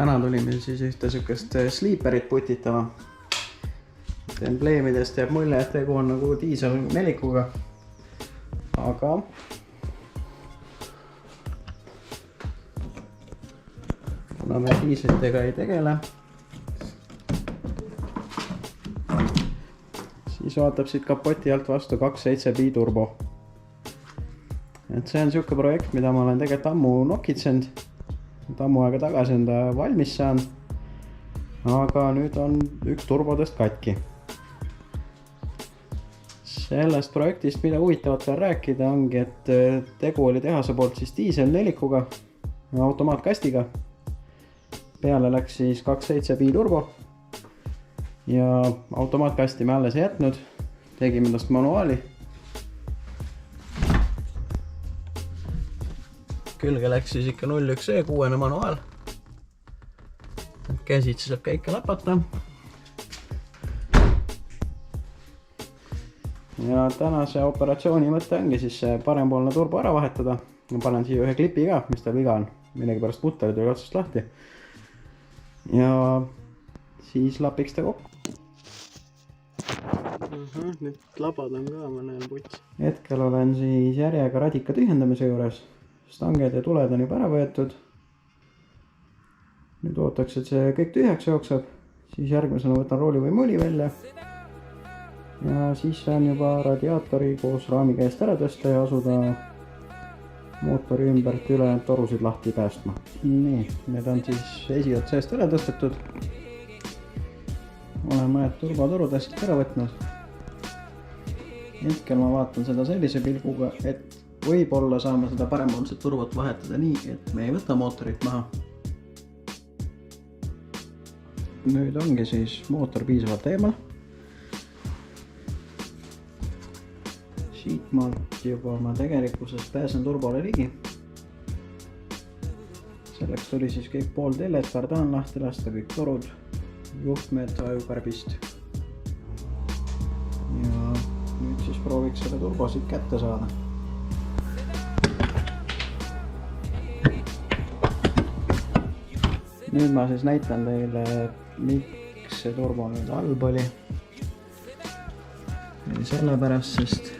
täna tuli meil siis ühte sükest Sleeperit putitama. Embleemidest jääb mulje, et tegu on nagu diisel 4-kuga. Aga kuna me diislitega ei tegele, siis vaatab siit kapoti alt vastu 2.7 biturbo. Et see on siuke projekt, mida ma olen tegelikult ammu nokitsenud. Ammu aega tagasi on ta valmis saanud. Aga nüüd on üks turbodest katki. Sellest projektist, mida huvitavat veel rääkida, ongi, et tegu oli tehase poolt siis diisel 4-kuga automaatkastiga. Peale läks siis 2.7 biturbo ja automaatkasti me alles ei jätnud. Tegime tast manuaali. Külge läks siis ikka 0.1 6 manuaal. Käsitsi saab käike lapata. Ja tänase operatsiooni mõte ongi siis parempoolne turbo ära vahetada. Ma panen siia ühe klipi ka, mis tal viga on. Millegi pärast putter tuli otsast lahti. Ja siis lapiks ta kokku. Nüüd labad on ka, ma näen puts. Hetkel olen siis järjega radika tühjendamise juures. Stanged ja tuled on juba ära võetud. Nüüd ootaks, et see kõik tühjaks jookseb. Siis järgmisena võtan rooli või muli välja. Ja siis on juba radiaatori koos raami käest ära tõsta ja asuda mootori ümbert ülejäänud torusid lahti päästma. Nii, need on siis esiots seest ära tõstetud. Olen mõned turbotorudest ära võtnud. Hetkel ma vaatan seda sellise pilguga, et võib-olla saame seda parempoolset turbot vahetada nii, et me ei võta mootorit maha. Nüüd ongi siis mootor piisavalt eemal. Siit maalt juba ma tegelikkuses pääsen turbole ligi. Selleks tuli siis kõik pooltelled, kardaan lahti lasta, kõik torud, juhtmed, ajukarbist. Ja nüüd siis prooviks selle turbo siit kätte saada. Nüüd ma siis näitan teile, miks see turbo nüüd halb oli. Sellepärast, sest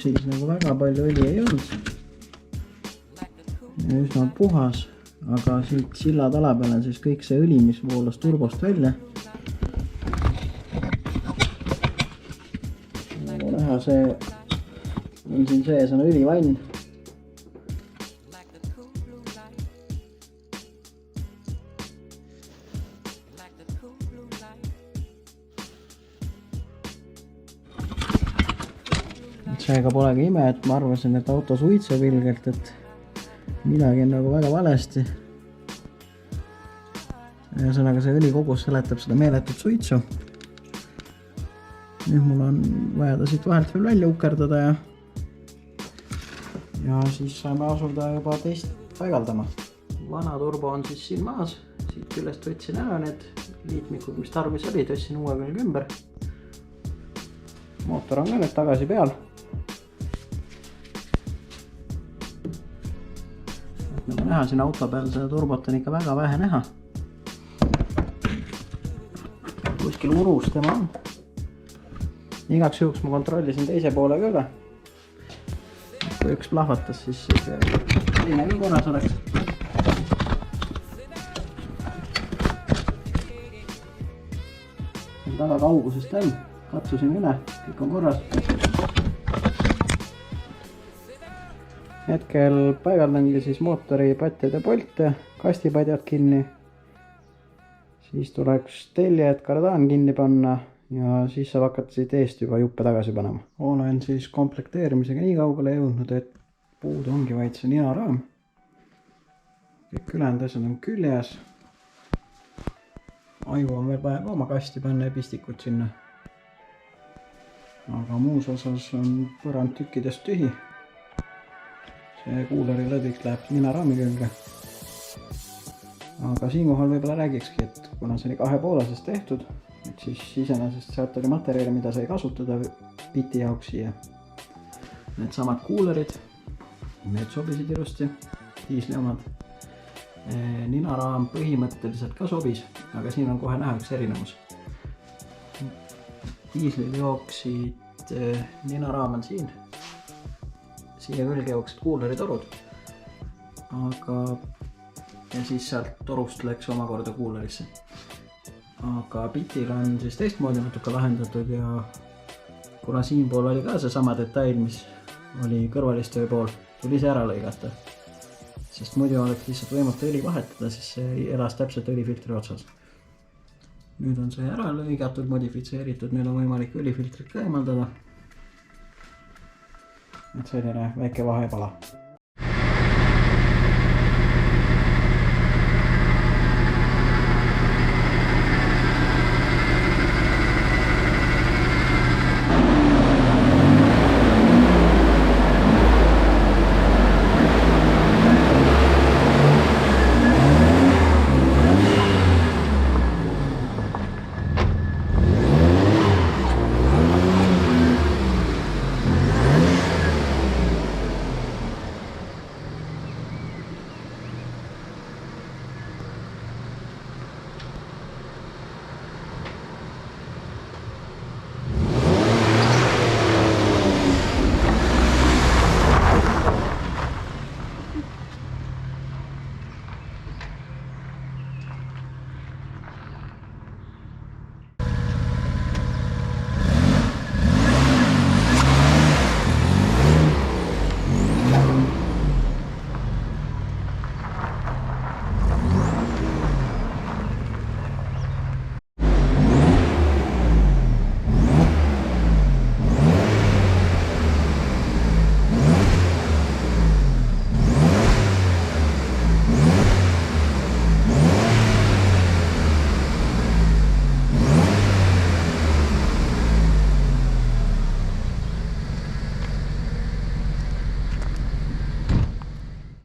siis nagu väga palju õli ei olnud. Ja üsna puhas, aga siit silla tala peal on siis kõik see õli, mis voolas turbost välja. Nagu näha, see on siin sees on õlivann. Seega polegi ime, et ma arvasin, et auto suitseb ilgelt, et midagi on nagu väga valesti. Ühesõnaga see õlikogus seletab seda meeletut suitsu. Nüüd mul on vaja ta siit vahelt veel välja ukerdada ja siis saame asuda juba teist paigaldama. Vana turbo on siis siin maas. Siit küljest võtsin ära need liitmikud, mis tarvis oli, tõssin uue külge ümber. Mootor on ka nüüd tagasi peal. Nagu näha, siin auto peal seda turbot on ikka väga vähe näha. Kuskil urus tema on. Igaks juhuks ma kontrollisin teise poole ka. Kui üks plahvatas, siis teine ka korras oleks. Taga kaugusest on. Katsusin üle, kõik on korras. Hetkel paigaldangi siis mootori patjade polte, kastipadjad kinni. Siis tuleks teljed, kardaan kinni panna ja siis saab hakata siit eest juba juppe tagasi panema. Olen siis komplekteerimisega nii kaugele jõudnud, et puudu ongi vaid see ninaraam. Kõik ülejäänud asjad on küljes. Aju on veel vaja ka oma kasti panna ja pistikut sinna. Aga muus osas on põrand tükkidest tühi. See kuuleri lõdik läheb ninaraami külge. Aga siinkohal võib-olla räägikski, et kuna see oli 2,5-sest tehtud, et siis iseenesest sealt oli materjali, mida sai kasutada biti jaoks siia. Need samad kuulerid, need sobisid ilusti, diisli omad. Ninaraam põhimõtteliselt ka sobis, aga siin on kohe näha üks erinevus. Diislil jooksid, ninaraam on siin. Siia külge jooksid kuuleritorud. Aga ja siis sealt torust läks omakorda kuulerisse. Aga bitil on siis teistmoodi natuke lahendatud ja kuna siinpool oli ka see sama detail, mis oli kõrvalistöö pool, tuli see ära lõigata. Sest muidu oleks lihtsalt võimatu õli vahetada, siis see elas täpselt õlifiltri otsas. Nüüd on see ära lõigatud, modifitseeritud, nüüd on võimalik õlifiltrit ka eemaldada. Et selline väike vahepala.